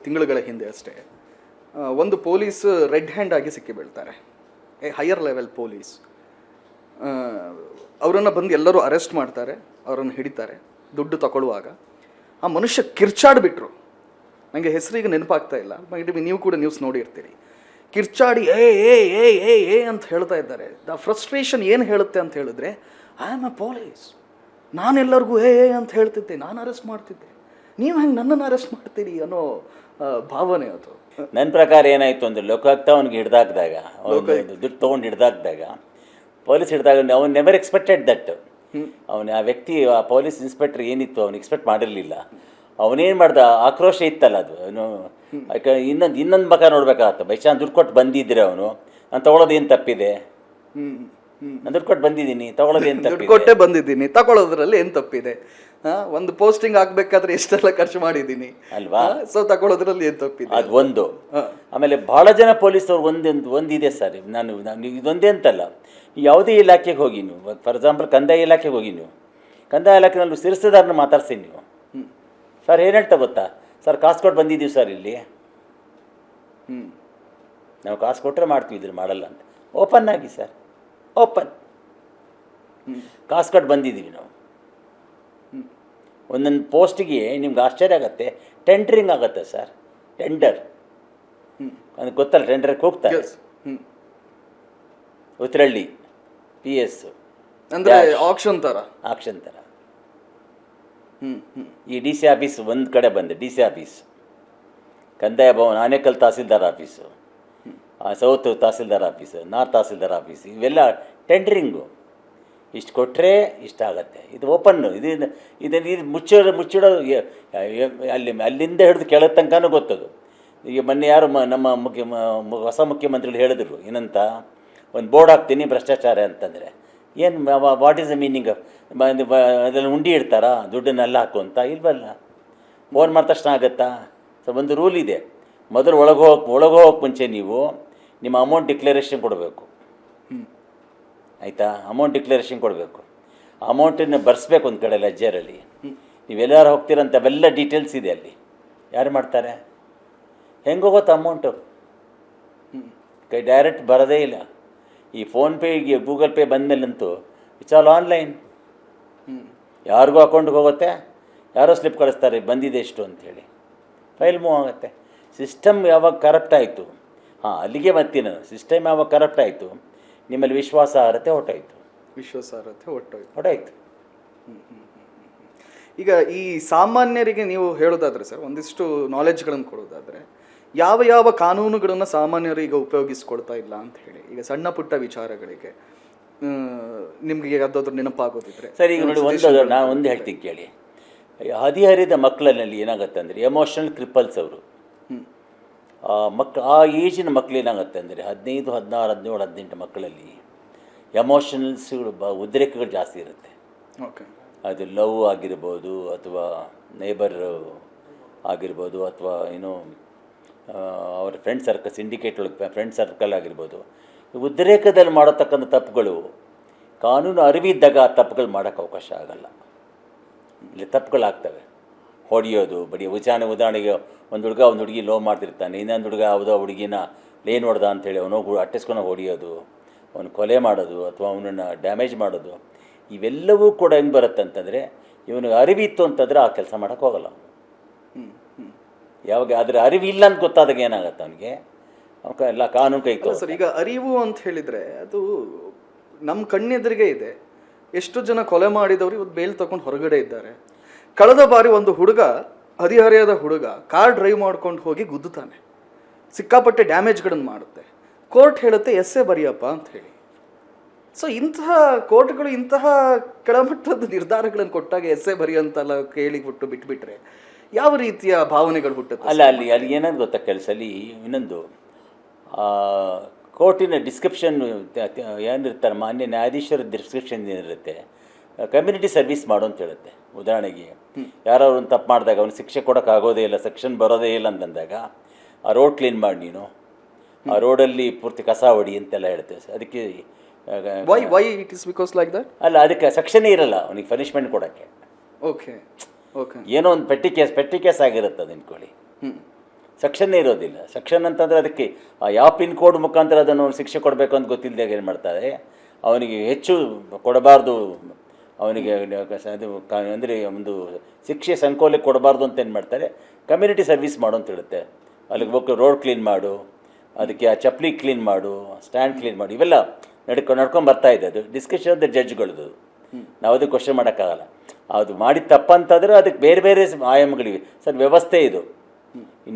ತಿಂಗಳುಗಳ ಹಿಂದೆ ಅಷ್ಟೇ ಒಂದು ಪೊಲೀಸ್ ರೆಡ್ ಹ್ಯಾಂಡ್ ಆಗಿ ಸಿಕ್ಕಿ ಬೀಳ್ತಾರೆ. ಹೈಯರ್ ಲೆವೆಲ್ ಪೊಲೀಸ್ ಅವರನ್ನು ಬಂದು ಎಲ್ಲರೂ ಅರೆಸ್ಟ್ ಮಾಡ್ತಾರೆ, ಅವರನ್ನು ಹಿಡಿತಾರೆ. ದುಡ್ಡು ತಗೊಳ್ಳುವಾಗ ಆ ಮನುಷ್ಯ ಕಿರ್ಚಾಡಿಬಿಟ್ರು. ನನಗೆ ಹೆಸರಿಗೆ ನೆನಪಾಗ್ತಾ ಇಲ್ಲ, ನೀವು ಕೂಡ ನ್ಯೂಸ್ ನೋಡಿರ್ತೀರಿ. ಕಿರ್ಚಾಡಿ ಏ ಏ ಏ ಏ ಏ ಅಂತ ಹೇಳ್ತಾ ಇದ್ದಾರೆ. ದ ಫ್ರಸ್ಟ್ರೇಷನ್ ಏನು ಹೇಳುತ್ತೆ ಅಂತ ಹೇಳಿದ್ರೆ, ಐ ಆಮ್ ಎ ಪೊಲೀಸ್, ನಾನೆಲ್ಲರಿಗೂ ಏ ಏ ಅಂತ ಹೇಳ್ತಿದ್ದೆ, ನಾನು ಅರೆಸ್ಟ್ ಮಾಡ್ತಿದ್ದೆ, ನೀವು ಹೆಂಗೆ ನನ್ನನ್ನು ಅರೆಸ್ಟ್ ಮಾಡ್ತೀರಿ ಅನ್ನೋ ಭಾವನೆ ಅದು. ನನ್ನ ಪ್ರಕಾರ ಏನಾಯಿತು ಅಂದರೆ, ಲೋಕಾಯುಕ್ತ ಅವ್ನಿಗೆ ಹಿಡ್ದಾಕ್ದಾಗ, ದುಡ್ಡು ತೊಗೊಂಡು ಹಿಡ್ದಾಕ್ದಾಗ, ಪೊಲೀಸ್ ಹಿಡ್ದಾಗ, ಅವ್ನು ನೆವರ್ ಎಕ್ಸ್ಪೆಕ್ಟೆಡ್ ದಟ್. ಅವನು ಆ ವ್ಯಕ್ತಿ, ಆ ಪೊಲೀಸ್ ಇನ್ಸ್ಪೆಕ್ಟರ್ ಏನಿತ್ತು ಅವ್ನು ಎಕ್ಸ್ಪೆಕ್ಟ್ ಮಾಡಿರಲಿಲ್ಲ. ಅವನೇನು ಮಾಡ್ದ, ಆಕ್ರೋಶ ಇತ್ತಲ್ಲ ಅದು, ಅವನು ಇನ್ನೊಂದು ಮಕ ನೋಡ್ಬೇಕಾಗತ್ತೆ. ಬೈ ಚಾನ್ಸ್ ದುಡ್ಡು ಕೊಟ್ಟು ಬಂದಿದ್ರೆ ಅವನು, ನಾನು ತೊಗೊಳೋದು ಏನು ತಪ್ಪಿದೆ, ನಾನು ದುಡ್ಡು ಕೊಟ್ಟು ಬಂದಿದ್ದೀನಿ, ತೊಗೊಳೋದು ಏನು ತಪ್ಪಿದೆ, ದುಡ್ಡು ಕೊಟ್ಟೆ ಬಂದಿದ್ದೀನಿ, ತಗೊಳ್ಳೋದ್ರಲ್ಲಿ ಏನು ತಪ್ಪಿದೆ? ಒಂದು ಪೋಸ್ಟಿಂಗ್ ಆಗಬೇಕಾದ್ರೆ ಎಷ್ಟೆಲ್ಲ ಖರ್ಚು ಮಾಡಿದ್ದೀನಿ ಅಲ್ವಾ? ಸೊ ತಗೊಳ್ಳೋದ್ರಲ್ಲಿ ಏನು ತಪ್ಪಿದೆ? ಅದು ಒಂದು. ಆಮೇಲೆ ಭಾಳ ಜನ ಪೊಲೀಸವ್ರು ಒಂದಿದೆ ಸರ್, ನಾನು ಇದೊಂದೇ ಅಂತಲ್ಲ, ಯಾವುದೇ ಇಲಾಖೆಗೆ ಹೋಗಿ ನೀವು, ಫಾರ್ ಎಕ್ಸಾಂಪಲ್ ಕಂದಾಯ ಇಲಾಖೆಗೆ ಹೋಗಿ ನೀವು, ಕಂದಾಯ ಇಲಾಖೆನಲ್ಲಿ ಸಿರಿಸ್ದಾರನ್ನ ಮಾತಾಡ್ಸಿ ನೀವು, ಸರ್ ಏನು ಹೇಳ್ತಾ ಗೊತ್ತಾ, ಸರ್ ಕಾಸು ಕೊಟ್ಟು ಬಂದಿದ್ದೀವಿ ಸರ್ ಇಲ್ಲಿ, ನಾವು ಕಾಸು ಕೊಟ್ಟರೆ ಮಾಡ್ತೀವಿ, ಇದ್ರೆ ಮಾಡಲ್ಲ ಅಂತ ಓಪನ್ ಆಗಿ ಸರ್, ಓಪನ್ ಕಾಸು ಕೊಟ್ಟು ಬಂದಿದ್ದೀವಿ ನಾವು. ಒಂದೊಂದು ಪೋಸ್ಟಿಗೆ ನಿಮ್ಗೆ ಆಶ್ಚರ್ಯ ಆಗುತ್ತೆ, ಟೆಂಡರಿಂಗ್ ಆಗುತ್ತೆ ಸರ್, ಟೆಂಡರ್. ಅದಕ್ಕೆ ಗೊತ್ತಲ್ಲ, ಟೆಂಡರ್ಗೆ ಹೋಗ್ತಾರೆ. ಉತ್ತರಳ್ಳಿ PS ಅಂದರೆ ಆಕ್ಷನ್ ಥರ, ಆಕ್ಷನ್ ಥರ. ಈ DC ಆಫೀಸ್ ಒಂದು ಕಡೆ ಬಂದೆ, DC ಆಫೀಸ್, ಕಂದಾಯ ಭವನ, Anekal tahsildar office, south tahsildar office, north tahsildar office, ಇವೆಲ್ಲ ಟೆಂಡರಿಂಗು. ಇಷ್ಟು ಕೊಟ್ಟರೆ ಇಷ್ಟ ಆಗತ್ತೆ. ಇದು ಓಪನ್ನು, ಇದು ಮುಚ್ಚಿಡೋ ಅಲ್ಲಿಂದ ಹಿಡಿದು ಕೆಳಗೆ ತನಕನೂ ಗೊತ್ತದು. ಈಗ ಮೊನ್ನೆ ಯಾರು ನಮ್ಮ ಹೊಸ ಮುಖ್ಯಮಂತ್ರಿಗಳು ಹೇಳಿದ್ರು, ಏನಂತ, ಒಂದು ಬೋರ್ಡ್ ಹಾಕ್ತೀನಿ ಭ್ರಷ್ಟಾಚಾರ ಅಂತಂದರೆ ಏನು, ವಾಟ್ ಈಸ್ ದ ಮೀನಿಂಗ್? ಅದರಲ್ಲಿ ಉಂಡಿ ಇಡ್ತಾರಾ, ದುಡ್ಡನ್ನೆಲ್ಲ ಹಾಕು ಅಂತ? ಇಲ್ವಲ್ಲ, ಫೋನ್ ಮಾಡಿದ ತಕ್ಷಣ ಆಗುತ್ತಾ? ಸೊ ಒಂದು ರೂಲ್ ಇದೆ, ಮೊದಲು ಒಳಗೆ ಹೋಗೋಕ್ಕೆ ಮುಂಚೆ ನೀವು ನಿಮ್ಮ ಅಮೌಂಟ್ ಡಿಕ್ಲರೇಷನ್ ಕೊಡಬೇಕು, ಆಯಿತಾ? ಅಮೌಂಟ್ ಡಿಕ್ಲರೇಷನ್ ಕೊಡಬೇಕು, ಅಮೌಂಟನ್ನು ಬರ್ಸ್ಬೇಕು ಒಂದು ಕಡೆ ಲೆಜ್ಜರಲ್ಲಿ. ನೀವೆಲ್ಲರೂ ಹೋಗ್ತೀರಂತ ಅವೆಲ್ಲ ಡೀಟೇಲ್ಸ್ ಇದೆ ಅಲ್ಲಿ. ಯಾರು ಮಾಡ್ತಾರೆ? ಹೆಂಗೆ ಹೋಗುತ್ತೆ ಅಮೌಂಟು? ಡೈರೆಕ್ಟ್ ಬರೋದೇ ಇಲ್ಲ. ಈ ಫೋನ್ಪೇ, ಗೂಗಲ್ ಪೇ ಬಂದಮೇಲಂತೂ ಇಟ್ಸ್ ಆಲ್ ಆನ್ಲೈನ್. ಯಾರಿಗೂ ಅಕೌಂಟ್ಗೆ ಹೋಗುತ್ತೆ, ಯಾರೋ ಸ್ಲಿಪ್ ಕಳಿಸ್ತಾರೆ ಬಂದಿದೆ ಎಷ್ಟು ಅಂಥೇಳಿ, ಫೈಲ್ ಮೂವ್ ಆಗುತ್ತೆ. ಸಿಸ್ಟಮ್ ಯಾವಾಗ ಕರಪ್ಟ್ ಆಯಿತು, ಅಲ್ಲಿಗೆ ಬರ್ತೀನಿ ನಾನು, ಸಿಸ್ಟಮ್ ಯಾವಾಗ ಕರಪ್ಟ್ ಆಯಿತು, ನಿಮ್ಮಲ್ಲಿ ವಿಶ್ವಾಸಾರ್ಹತೆ ಹೊಟ್ಟೋಯ್ತು. ಹೊಟ್ಟೋಯ್ತು. ಈಗ ಈ ಸಾಮಾನ್ಯರಿಗೆ ನೀವು ಹೇಳೋದಾದರೆ ಸರ್, ಒಂದಿಷ್ಟು ನಾಲೆಡ್ಜ್ಗಳನ್ನು ಕೊಡೋದಾದರೆ, ಯಾವ ಯಾವ ಕಾನೂನುಗಳನ್ನು ಸಾಮಾನ್ಯರು ಈಗ ಉಪಯೋಗಿಸ್ಕೊಳ್ತಾ ಇಲ್ಲ ಅಂತ ಹೇಳಿ, ಈಗ ಸಣ್ಣ ಪುಟ್ಟ ವಿಚಾರಗಳಿಗೆ ನಿಮಗೆ ಯಾವುದಾದ್ರೂ ನೆನಪಾಗೋದಿದ್ರೆ ಸರ್. ಈಗ ನೋಡಿ, ನಾನು ಒಂದು ಹೇಳ್ತೀನಿ ಕೇಳಿ. ಹದಿಹರಿದ ಮಕ್ಕಳಲ್ಲಿ ಏನಾಗುತ್ತೆ ಅಂದರೆ, ಎಮೋಷನಲ್ ಕ್ರಿಪಲ್ಸ್ ಅವರು, ಆ ಏಜಿನ ಮಕ್ಕಳು ಏನಾಗುತ್ತೆ ಅಂದರೆ, 15, 16, 17, 18 ಮಕ್ಕಳಲ್ಲಿ ಎಮೋಷನಲ್ಸ್ಗಳು ಉದ್ರೇಕಗಳು ಜಾಸ್ತಿ ಇರುತ್ತೆ. ಓಕೆ, ಅದು ಲವ್ ಆಗಿರ್ಬೋದು, ಅಥವಾ ನೇಬರ್ ಆಗಿರ್ಬೋದು, ಅಥವಾ ಏನೋ ಅವರ ಫ್ರೆಂಡ್ ಸರ್ಕಲ್, ಸಿಂಡಿಕೇಟ್ ಒಳಗೆ ಫ್ರೆಂಡ್ ಸರ್ಕಲ್ ಆಗಿರ್ಬೋದು. ಉದ್ರೇಕದಲ್ಲಿ ಮಾಡತಕ್ಕಂಥ ತಪ್ಪುಗಳು, ಕಾನೂನು ಅರಿವಿದ್ದಾಗ ಆ ತಪ್ಪುಗಳು ಮಾಡೋಕ್ಕೆ ಅವಕಾಶ ಆಗಲ್ಲ. ಇಲ್ಲಿ ತಪ್ಪುಗಳಾಗ್ತವೆ. ಹೊಡೆಯೋದು, ಉದಾಹರಣೆಗೆ ಒಂದು ಹುಡುಗಿ ಲವ್ ಮಾಡ್ತಿರ್ತಾನೆ, ಇನ್ನೊಂದು ಹುಡುಗ ಯಾವುದೋ ಹುಡುಗಿನ ಏನು ಹೊಡೆದ ಅಂಥೇಳಿ ಅವನು ಅಟ್ಟಿಸ್ಕೊಂಡು ಹೊಡೆಯೋದು, ಅವನು ಕೊಲೆ ಮಾಡೋದು, ಅಥವಾ ಅವನನ್ನು ಡ್ಯಾಮೇಜ್ ಮಾಡೋದು, ಇವೆಲ್ಲವೂ ಕೂಡ ಹೆಂಗೆ ಬರುತ್ತೆ ಅಂತಂದರೆ, ಇವನಿಗೆ ಅರಿವಿತ್ತು ಅಂತಂದರೆ ಆ ಕೆಲಸ ಮಾಡೋಕ್ಕೆ ಹೋಗಲ್ಲ. ಯಾವಾಗ ಅದರ ಅರಿವಿಲ್ಲ ಅಂತ ಗೊತ್ತಾದಾಗ ಏನಾಗುತ್ತೆ ಅವನಿಗೆ, ಎಲ್ಲ ಕಾನೂನು ಕೈ ಸರ್. ಈಗ ಅರಿವು ಅಂತ ಹೇಳಿದರೆ ಅದು ನಮ್ಮ ಕಣ್ಣೆದುರಿಗೆ ಇದೆ. ಎಷ್ಟು ಜನ ಕೊಲೆ ಮಾಡಿದವರು ಇವತ್ತು ಬೇಲ್ ತಗೊಂಡು ಹೊರಗಡೆ ಇದ್ದಾರೆ. ಕಳೆದ ಬಾರಿ ಒಂದು ಹುಡುಗ, ಹದಿಹರೆಯದ ಹುಡುಗ, ಕಾರ್ ಡ್ರೈವ್ ಮಾಡ್ಕೊಂಡು ಹೋಗಿ ಗುದ್ದುತ್ತಾನೆ, ಸಿಕ್ಕಾಪಟ್ಟೆ ಡ್ಯಾಮೇಜ್ಗಳನ್ನು ಮಾಡುತ್ತೆ. ಕೋರ್ಟ್ ಹೇಳುತ್ತೆ ಎಸ್ಸೆ ಬರೆಯಪ್ಪ ಅಂತ ಹೇಳಿ. ಸೊ ಇಂತಹ ಕೋರ್ಟ್ಗಳು ಇಂತಹ ಕೆಳಮಟ್ಟದ ನಿರ್ಧಾರಗಳನ್ನು ಕೊಟ್ಟಾಗ ಎಸ್ಸೆ ಬರೆಯಂತೆಲ್ಲ ಕೇಳಿಬಿಟ್ಟು ಬಿಟ್ಬಿಟ್ರೆ ಯಾವ ರೀತಿಯ ಭಾವನೆಗಳು ಹುಟ್ಟುತ್ತೆ? ಅಲ್ಲಿ ಏನಾದ್ರು ಗೊತ್ತಾ ಕೆಲಸಲ್ಲಿ ಇನ್ನೊಂದು, ಕೋರ್ಟಿನ ಡಿಸ್ಕ್ರಿಪ್ಷನ್ ಏನಿರ್ತಾರೆ, ಮಾನ್ಯ ನ್ಯಾಯಾಧೀಶರ ಡಿಸ್ಕ್ರಿಪ್ಷನ್ ಏನಿರುತ್ತೆ, ಕಮ್ಯುನಿಟಿ ಸರ್ವಿಸ್ ಮಾಡು ಅಂತ ಹೇಳುತ್ತೆ. ಉದಾಹರಣೆಗೆ ಯಾರೋ ಒಂದು ತಪ್ಪು ಮಾಡಿದಾಗ ಅವ್ನು ಶಿಕ್ಷೆ ಕೊಡೋಕ್ಕಾಗೋದೇ ಇಲ್ಲ, ಸೆಕ್ಷನ್ ಬರೋದೇ ಇಲ್ಲ ಅಂತಂದಾಗ, ಆ ರೋಡ್ ಕ್ಲೀನ್ ಮಾಡಿ ನೀನು, ಆ ರೋಡಲ್ಲಿ ಪೂರ್ತಿ ಕಸ ಹೊಡಿ ಅಂತೆಲ್ಲ ಹೇಳ್ತೇವೆ. ಅದಕ್ಕೆ why it is because like that? ಅಲ್ಲ, ಅದಕ್ಕೆ ಸೆಕ್ಷನ್ನೇ ಇರಲ್ಲ ಅವನಿಗೆ ಪನಿಷ್ಮೆಂಟ್ ಕೊಡೋಕ್ಕೆ. ಓಕೆ, ಏನೋ ಒಂದು ಪೆಟ್ಟಿ ಕೇಸ್ ಆಗಿರುತ್ತೆ ಅದು, ಅಂದ್ಕೊಳ್ಳಿ. ಸೆಕ್ಷನ್ನೇ ಇರೋದಿಲ್ಲ. ಸೆಕ್ಷನ್ ಅಂತಂದರೆ ಅದಕ್ಕೆ ಯಾವ ಪಿನ್ ಕೋಡ್ ಮುಖಾಂತರ ಅದನ್ನು ಶಿಕ್ಷೆ ಕೊಡಬೇಕು ಅಂತ ಗೊತ್ತಿಲ್ಲದೆ ಏನು ಮಾಡ್ತಾರೆ, ಅವನಿಗೆ ಹೆಚ್ಚು ಕೊಡಬಾರ್ದು, ಅವನಿಗೆ ಅದು ಅಂದರೆ ಒಂದು ಶಿಕ್ಷೆ ಸಂಕೋಲಕ್ಕೆ ಕೊಡಬಾರ್ದು ಅಂತ ಏನು ಮಾಡ್ತಾರೆ, ಕಮ್ಯುನಿಟಿ ಸರ್ವಿಸ್ ಮಾಡು ಅಂತ ಹೇಳುತ್ತೆ. ಅಲ್ಲಿಗೆ ಹೋಗಿ ರೋಡ್ ಕ್ಲೀನ್ ಮಾಡು, ಅದಕ್ಕೆ ಆ ಚಪ್ಪಲಿ ಕ್ಲೀನ್ ಮಾಡು, ಸ್ಟ್ಯಾಂಡ್ ಕ್ಲೀನ್ ಮಾಡು, ಇವೆಲ್ಲ ನಡ್ಕೊಂಡು ಬರ್ತಾ ಇದೆ. ಅದು ಡಿಸ್ಕಷನ್ ಆಫ್ ದ ಜಡ್ಜ್ಗಳದ್ದು, ನಾವು ಅದಕ್ಕೆ ಕ್ವಶನ್ ಮಾಡೋಕ್ಕಾಗಲ್ಲ. ಅದು ಮಾಡಿದ ತಪ್ಪಂತಂದರೆ ಅದಕ್ಕೆ ಬೇರೆ ಬೇರೆ ಆಯಾಮಗಳಿವೆ ಸರ್. ವ್ಯವಸ್ಥೆ ಇದು.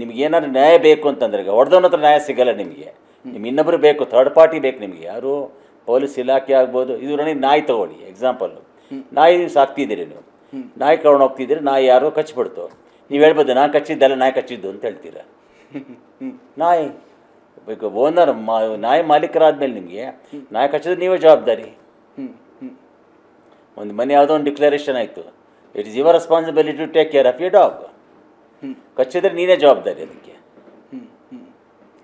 ನಿಮ್ಗೆ ಏನಾದ್ರು ನ್ಯಾಯ ಬೇಕು ಅಂತಂದ್ರೆ ಹೊಡೆದವನ ಹತ್ರ ನ್ಯಾಯ ಸಿಗಲ್ಲ ನಿಮಗೆ. ನಿಮ್ಗೆ ಇನ್ನೊಬ್ಬರು ಬೇಕು, ಥರ್ಡ್ ಪಾರ್ಟಿ ಬೇಕು ನಿಮಗೆ. ಯಾರು ಪೊಲೀಸ್ ಇಲಾಖೆ ಆಗ್ಬೋದು. ಇದು ನನಗೆ ನಾಯಿ ತೊಗೊಳ್ಳಿ ಎಕ್ಸಾಂಪಲ್ಲು. ನಾಯಿ ಸಾಕ್ತಿದ್ದೀರಿ ನೀವು, ನಾಯಿ ಕರ್ಕೊಂಡು ಹೋಗ್ತಿದ್ದೀರಿ, ನಾಯಿ ಯಾರೋ ಕಚ್ಚಿಬಿಡ್ತು. ನೀವು ಹೇಳ್ಬೋದು ನಾನು ಕಚ್ಚಿದ್ದಲ್ಲ, ನಾಯಿ ಕಚ್ಚಿದ್ದು ಅಂತ ಹೇಳ್ತೀರ. ನಾಯಿ ಓನರ್ ನಾಯಿ ಮಾಲೀಕರಾದ್ಮೇಲೆ ನಿಮಗೆ ನಾಯಿ ಕಚ್ಚಿದ್ರೆ ನೀವೇ ಜವಾಬ್ದಾರಿ. ಒಂದು ಮನೆ ಯಾವುದೋ ಒಂದು ಡಿಕ್ಲರೇಷನ್ ಆಯಿತು, it is your responsibility to take care of your dog. ಕಚ್ಚಿದ್ರೆ ನೀನೇ ಜವಾಬ್ದಾರಿ ಅದಕ್ಕೆ.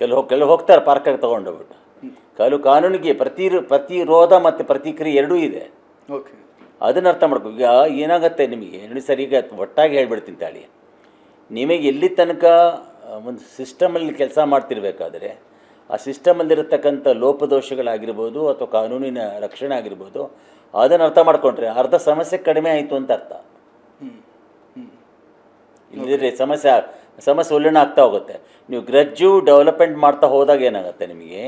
ಕೆಲವು ಹೋಗ್ತಾರೆ ಪಾರ್ಕಾಗಿ ತೊಗೊಂಡೋಗ್ಬಿಟ್ಟು. ಕೆಲವು ಕಾನೂನಿಗೆ ಪ್ರತಿರೋಧ ಮತ್ತು ಪ್ರತಿಕ್ರಿಯೆ ಎರಡೂ ಇದೆ. ಓಕೆ, ಅದನ್ನ ಅರ್ಥ ಮಾಡ್ಕೊ. ಈಗ ಏನಾಗುತ್ತೆ ನಿಮಗೆ ನೋಡಿ ಸರ್, ಈಗ ಒಟ್ಟಾಗಿ ಹೇಳ್ಬಿಡ್ತೀನಿ ತಾಳಿ. ನಿಮಗೆ ಎಲ್ಲಿ ತನಕ ಒಂದು ಸಿಸ್ಟಮಲ್ಲಿ ಕೆಲಸ ಮಾಡ್ತಿರ್ಬೇಕಾದ್ರೆ ಆ ಸಿಸ್ಟಮಲ್ಲಿರತಕ್ಕಂಥ ಲೋಪದೋಷಗಳಾಗಿರ್ಬೋದು ಅಥವಾ ಕಾನೂನಿನ ರಕ್ಷಣೆ ಆಗಿರ್ಬೋದು, ಅದನ್ನು ಅರ್ಥ ಮಾಡ್ಕೊಂಡ್ರೆ ಅರ್ಧ ಸಮಸ್ಯೆ ಕಡಿಮೆ ಆಯಿತು ಅಂತ ಅರ್ಥ. ಇಲ್ಲದಿದ್ರೆ ಸಮಸ್ಯೆ ಉಲ್ಲಣ ಆಗ್ತಾ ಹೋಗುತ್ತೆ. ನೀವು ಗ್ರಜ್ಜು ಡೆವಲಪ್ಮೆಂಟ್ ಮಾಡ್ತಾ ಹೋದಾಗ ಏನಾಗುತ್ತೆ, ನಿಮಗೆ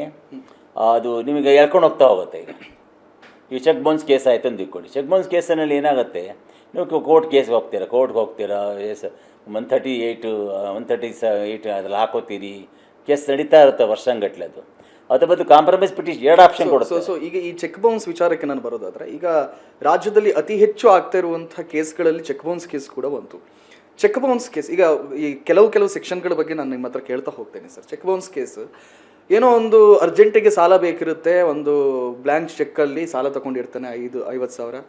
ಅದು ನಿಮಗೆ ಎಳ್ಕೊಂಡು ಹೋಗ್ತಾ ಹೋಗುತ್ತೆ. ಈಗ ಚೆಕ್ ಬೌನ್ಸ್ ಕೇಸ್ ಆಯಿತು ಅಂತ ಇಟ್ಕೊಳ್ಳಿ. ಚೆಕ್ ಬೌನ್ಸ್ ಕೇಸಿನಲ್ಲಿ ಏನಾಗುತ್ತೆ, ನೀವು ಕೋರ್ಟ್ಗೆ ಹೋಗ್ತೀರಾ, 138 ಅದ್ರಲ್ಲಿ ಹಾಕೋತೀರಿ, ಕೇಸ್ ನಡೀತಾ ಇರುತ್ತೆ ವರ್ಷಂಗಟ್ಲೆ. ಅದ್ರ ಬದಲು ಕಾಂಪ್ರಮೈಸ್ ಪಿಟಿಷನ್ 2 ಆಪ್ಷನ್ ಕೊಡುತ್ತೆ. ಸೊ ಈಗ ಈ ಚೆಕ್ ಬೌನ್ಸ್ ವಿಚಾರಕ್ಕೆ ನಾನು ಬರೋದಾದ್ರೆ, ಈಗ ರಾಜ್ಯದಲ್ಲಿ ಅತಿ ಹೆಚ್ಚು ಆಗ್ತಾ ಇರುವಂತಹ ಕೇಸ್ಗಳಲ್ಲಿ ಚೆಕ್ ಬೌನ್ಸ್ ಕೇಸ್ ಕೂಡ ಒಂದು. ಚೆಕ್ ಬೌನ್ಸ್ ಕೇಸ್ ಈಗ ಈ ಕೆಲವು ಸೆಕ್ಷನ್ಗಳ ಬಗ್ಗೆ ನಾನು ನಿಮ್ಮ ಹತ್ರ ಕೇಳ್ತಾ ಹೋಗ್ತೇನೆ ಸರ್. ಚೆಕ್ ಬೌನ್ಸ್ ಕೇಸ್ ಏನೋ ಒಂದು ಅರ್ಜೆಂಟಿಗೆ ಸಾಲ ಬೇಕಿರುತ್ತೆ, ಒಂದು ಬ್ಲ್ಯಾಂಕ್ ಚೆಕ್ಕಲ್ಲಿ ಸಾಲ ತಗೊಂಡಿರ್ತಾನೆ 50,000.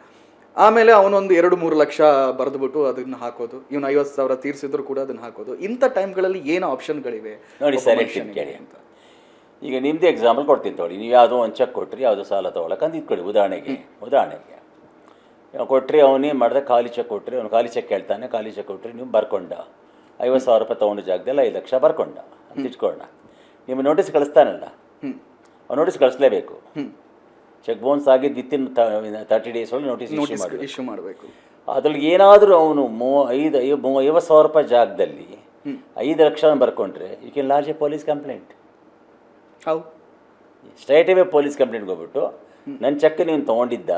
ಆಮೇಲೆ ಅವನೊಂದು 2-3 ಲಕ್ಷ ಬರೆದುಬಿಟ್ಟು ಅದನ್ನು ಹಾಕೋದು, ಇವನು 50,000 ತೀರಿಸಿದ್ರು ಕೂಡ ಅದನ್ನು ಹಾಕೋದು. ಇಂಥ ಟೈಮ್ಗಳಲ್ಲಿ ಏನು ಆಪ್ಷನ್ಗಳಿವೆ ನೋಡಿ ಸರ್, ಕೇಳಿ ಅಂತ. ಈಗ ನಿಮ್ಮದೇ ಎಕ್ಸಾಂಪಲ್ ಕೊಡ್ತೀನಿ ತೊಗೊಳ್ಳಿ. ನೀವು ಯಾವುದೋ ಒಂದು ಚೆಕ್ ಕೊಟ್ರಿ, ಯಾವುದೋ ಸಾಲ ತೊಗೊಳಕ್ಕೆ ಅಂತ ಇಟ್ಕೊಳ್ಳಿ. ಉದಾಹರಣೆಗೆ ಕೊಟ್ಟರೆ ಅವನೇ ಮಾಡಿದೆ, ಖಾಲಿ ಚೆಕ್ ಕೊಟ್ಟರೆ ಅವ್ನು ಖಾಲಿ ಚೆಕ್ ಹೇಳ್ತಾನೆ. ಖಾಲಿ ಚೆಕ್ ಕೊಟ್ಟರೆ ನೀವು ಬರ್ಕೊಂಡ 50,000 ರೂಪಾಯಿ ತೊಗೊಂಡು ಜಾಗದಲ್ಲಿ 5 ಲಕ್ಷ ಬರ್ಕೊಂಡ ಅಂತ ಇಟ್ಕೊಳ್ಳೋಣ. ನಿಮ್ಮ ನೋಟಿಸ್ ಕಳಿಸ್ತಾನಲ್ಲ, ಅವ್ನು ನೋಟಿಸ್ ಕಳಿಸ್ಲೇಬೇಕು. ಚೆಕ್ ಬೌನ್ಸ್ ಆಗಿದ್ದು ವಿತಿನ್ 30 ಡೇಸ್ ಒಳಗೆ ನೋಟಿಸ್ ಇಶ್ಯೂ ಮಾಡಬೇಕು. ಅದ್ರಲ್ಲಿ ಏನಾದರೂ ಅವನು 50,000 ರೂಪಾಯಿ ಜಾಗದಲ್ಲಿ 5 ಲಕ್ಷ ಬರ್ಕೊಂಡ್ರೆ you can lodge a police complaint. Straight away police ಕಂಪ್ಲೇಂಟ್ಗೆ ಹೋಗ್ಬಿಟ್ಟು, ನನ್ನ ಚೆಕ್ ನೀನು ತೊಗೊಂಡಿದ್ದ,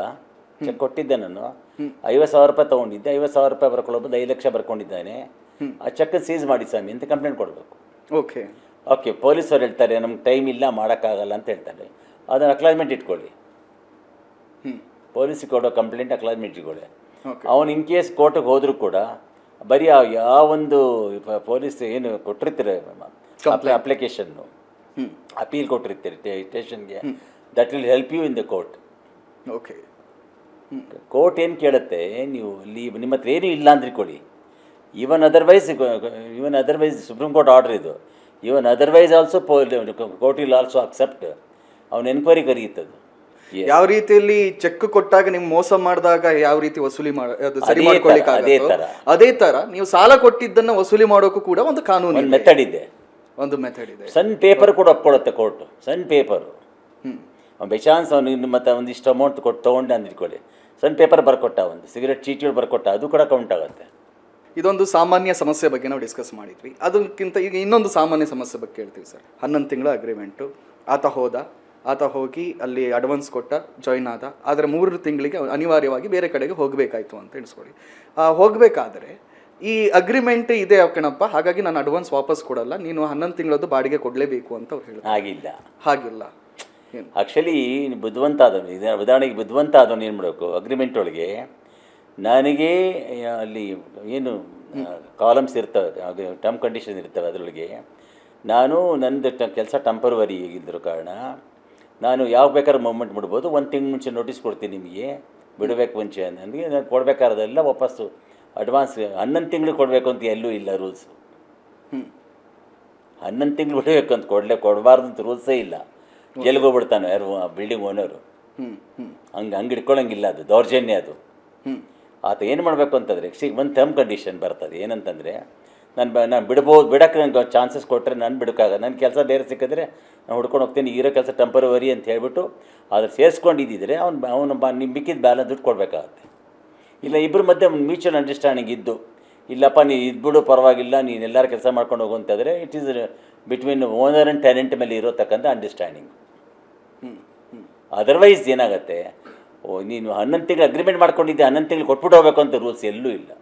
ಚೆಕ್ ಕೊಟ್ಟಿದ್ದೆ, ನಾನು 50,000 ರೂಪಾಯಿ ತೊಗೊಂಡಿದ್ದೆ, 50,000 ರೂಪಾಯಿ ಬರ್ಕೊಳ್ಳೋದು 5 ಲಕ್ಷ ಬರ್ಕೊಂಡಿದ್ದಾನೆ, ಆ ಚೆಕ್ ಸೀಸ್ ಮಾಡಿ ಸ್ವಾಮಿ ಅಂತ ಕಂಪ್ಲೇಂಟ್ ಕೊಡಬೇಕು. ಓಕೆ, ಪೊಲೀಸವ್ರು ಹೇಳ್ತಾರೆ ನಮ್ಗೆ ಟೈಮ್ ಇಲ್ಲ, ಮಾಡೋಕ್ಕಾಗಲ್ಲ ಅಂತ ಹೇಳ್ತಾರೆ. ಅದನ್ನು ಅಕ್ಲಾಜ್ಮೆಂಟ್ ಇಟ್ಕೊಳ್ಳಿ. ಪೊಲೀಸಿಗೆ ಕೊಡೋ ಕಂಪ್ಲೇಂಟ್ ಅಕ್ಲಾಜ್ಮೆಂಟ್ ಇಟ್ಕೊಳ್ಳಿ. ಅವನು ಇನ್ ಕೇಸ್ ಕೋರ್ಟಿಗೆ ಹೋದರೂ ಕೂಡ ಬರೀ ಯಾವೊಂದು ಪೊಲೀಸ್ ಏನು ಕೊಟ್ಟಿರ್ತಾರೆ ಅಪ್ಲಿಕೇಶನ್ನು, ಅಪೀಲ್ ಕೊಟ್ಟಿರ್ತೀರಿ ಸ್ಟೇಷನ್ಗೆ, that will help you in the court. Okay, court ಏನು ಕೇಳುತ್ತೆ, ನೀವು ನಿಮ್ಮ ಹತ್ರ ಏನೂ ಇಲ್ಲ ಅಂದ್ರೆ ಕೊಡಿ. Even otherwise supreme court order ಇದು. Even otherwise also court will also accept. ಅವನ ಎನ್ಕ್ವೈರಿ ಕರೆಯುತ್ತದು. ಯಾವ ರೀತಿಯಲ್ಲಿ ಚೆಕ್ ಕೊಟ್ಟಾಗ ನೀವು ಮೋಸ ಮಾಡಿದಾಗ ಯಾವ ರೀತಿ ವಸೂಲಿ ಸರಿ ಮಾಡ್ಕೊಳ್ಳಿಕ್ಕೆ ಅದೇ ತರ ನೀವು ಸಾಲ ಕೊಟ್ಟಿದ್ದನ್ನ ವಸೂಲಿ ಮಾಡೋಕ್ಕೂ ಕೂಡ ಒಂದು ಕಾನೂನು ಮೆಥಡ್ ಇದೆ. ಸಣ್ಣ ಪೇಪರ್ ಕೂಡ ಒಪ್ಕೊಳ್ಳುತ್ತೆ ಕೋರ್ಟು. ಸಣ್ಣ ಪೇಪರು ಬೈ ಚಾನ್ಸ್ ಅವನು ಮತ್ತೆ ಒಂದಿಷ್ಟು ಅಮೌಂಟ್ ಕೊಟ್ಟು ತೊಗೊಂಡೆ ಅಂದಿಟ್ಕೊಳ್ಳಿ, ಸಣ್ಣ ಪೇಪರ್ ಬರ್ಕೊಟ್ಟ, ಒಂದು ಸಿಗರೇಟ್ ಚೀಟಿಗಳು ಬರ್ಕೊಟ್ಟ, ಅದು ಕೂಡ ಕೌಂಟ್ ಆಗುತ್ತೆ. ಇದೊಂದು ಸಾಮಾನ್ಯ ಸಮಸ್ಯೆ ಬಗ್ಗೆ ನಾವು ಡಿಸ್ಕಸ್ ಮಾಡಿದ್ವಿ. ಅದಕ್ಕಿಂತ ಈಗ ಇನ್ನೊಂದು ಸಾಮಾನ್ಯ ಸಮಸ್ಯೆ ಬಗ್ಗೆ ಹೇಳ್ತೀವಿ ಸರ್. 11 ತಿಂಗಳ ಅಗ್ರಿಮೆಂಟು, ಆತ ಹೋಗಿ ಅಲ್ಲಿ ಅಡ್ವಾನ್ಸ್ ಕೊಟ್ಟ, ಜಾಯಿನ್ ಆದ, ಆದರೆ 3 ತಿಂಗಳಿಗೆ ಅನಿವಾರ್ಯವಾಗಿ ಬೇರೆ ಕಡೆಗೆ ಹೋಗಬೇಕಾಯ್ತು ಅಂತ ಎಣಿಸ್ಕೊಳ್ಳಿ. ಹೋಗಬೇಕಾದ್ರೆ ಈ ಅಗ್ರಿಮೆಂಟ್ ಇದೆ ಕಣಪ್ಪ, ಹಾಗಾಗಿ ನಾನು ಅಡ್ವಾನ್ಸ್ ವಾಪಸ್ ಕೊಡಲ್ಲ, ನೀನು 11 ತಿಂಗಳದ್ದು ಬಾಡಿಗೆ ಕೊಡಲೇಬೇಕು ಅಂತ ಅವ್ರು ಹೇಳ್ತಾರೆ. ಹಾಗಿಲ್ಲ. ಆ್ಯಕ್ಚುಲಿ ಬುದ್ಧಿವಂತ ಆದವನು, ಉದಾಹರಣೆಗೆ ಬುದ್ಧಿವಂತ ಆದವನು ಏನು ಮಾಡಬೇಕು, ಅಗ್ರಿಮೆಂಟ್ ಒಳಗೆ ನನಗೆ ಅಲ್ಲಿ ಏನು ಕಾಲಮ್ಸ್ ಇರ್ತವೆ, ಟರ್ಮ್ ಕಂಡೀಷನ್ ಇರ್ತವೆ, ಅದರೊಳಗೆ ನಾನು ನಂದು ಕೆಲಸ ಟೆಂಪರವರಿ ಇದ್ದರೂ ಕಾರಣ ನಾನು ಯಾವ ಬೇಕಾದ್ರೂ ಮೂವ್ಮೆಂಟ್ ಮಾಡ್ಬೋದು. 1 ತಿಂಗಳು ಮುಂಚೆ ನೋಟಿಸ್ ಕೊಡ್ತೀನಿ ನಿಮಗೆ, ಬಿಡಬೇಕು ಮುಂಚೆ ನನಗೆ, ನಾನು ಕೊಡಬೇಕಾದ್ರೆಲ್ಲ ವಾಪಸ್ಸು ಅಡ್ವಾನ್ಸ್ 11 ತಿಂಗಳು ಕೊಡಬೇಕು ಅಂತ ಎಲ್ಲೂ ಇಲ್ಲ ರೂಲ್ಸು. 11 ತಿಂಗಳು ಬಿಡಬೇಕು ಅಂತ ಕೊಡಬಾರ್ದು ಅಂತ ರೂಲ್ಸೇ ಇಲ್ಲ. ಜೈಲಿಗೆ ಹೋಗ್ಬಿಡ್ತಾನೆ ಯಾರು ಬಿಲ್ಡಿಂಗ್ ಓನರು. ಹಂಗೆ ಇಟ್ಕೊಳ್ಳೋಂಗಿಲ್ಲ, ಅದು ದೌರ್ಜನ್ಯ ಅದು. ಆತ ಏನು ಮಾಡಬೇಕು ಅಂತಂದರೆ ಒಂದು ಟರ್ಮ್ ಕಂಡೀಷನ್ ಬರ್ತದೆ, ಏನಂತಂದರೆ ನಾನು ಬಿಡೋಕ್ಕೆ ನನಗೆ ಚಾನ್ಸಸ್ ಕೊಟ್ಟರೆ ನಾನು ಬಿಡೋಕ್ಕಾಗ ನನ್ನ ಕೆಲಸ ಬೇರೆ ಸಿಕ್ಕಿದ್ರೆ ನಾನು ಹುಡ್ಕೊಂಡು ಹೋಗ್ತೀನಿ, ಇರೋ ಕೆಲಸ ಟೆಂಪರವರಿ ಅಂತ ಹೇಳ್ಬಿಟ್ಟು ಅದ್ರ ಸೇರಿಸ್ಕೊಂಡಿದ್ದಿದ್ರೆ ಅವನು ನಿಮ್ಮ ಮಿಕ್ಕಿದ ಬ್ಯಾಲೆನ್ಸ್ ದುಡ್ಡು ಕೊಡಬೇಕಾಗತ್ತೆ. ಇಲ್ಲ ಇಬ್ಬರ ಮಧ್ಯೆ ಒಂದು ಮ್ಯೂಚುವಲ್ ಅಂಡರ್ಸ್ಟ್ಯಾಂಡಿಂಗ್ ಇದ್ದು, ಇಲ್ಲಪ್ಪ ನೀನು ಇದ್ಬಿಡು ಪರವಾಗಿಲ್ಲ, ನೀನು ಎಲ್ಲರೂ ಕೆಲಸ ಮಾಡ್ಕೊಂಡು ಹೋಗು ಅಂತಂದರೆ it is between owner and tenant ಮೇಲೆ ಇರೋತಕ್ಕಂಥ ಅಂಡರ್ಸ್ಟ್ಯಾಂಡಿಂಗ್. ಅದರ್ವೈಸ್ ಏನಾಗುತ್ತೆ, ನೀನು 11 ತಿಂಗಳು ಅಗ್ರಿಮೆಂಟ್ ಮಾಡ್ಕೊಂಡಿದ್ದೆ, 11 ತಿಂಗಳು ಕೊಟ್ಬಿಟ್ಟು ಹೋಗಬೇಕು ಅಂತ ರೂಲ್ಸ್ ಎಲ್ಲೂ ಇಲ್ಲ.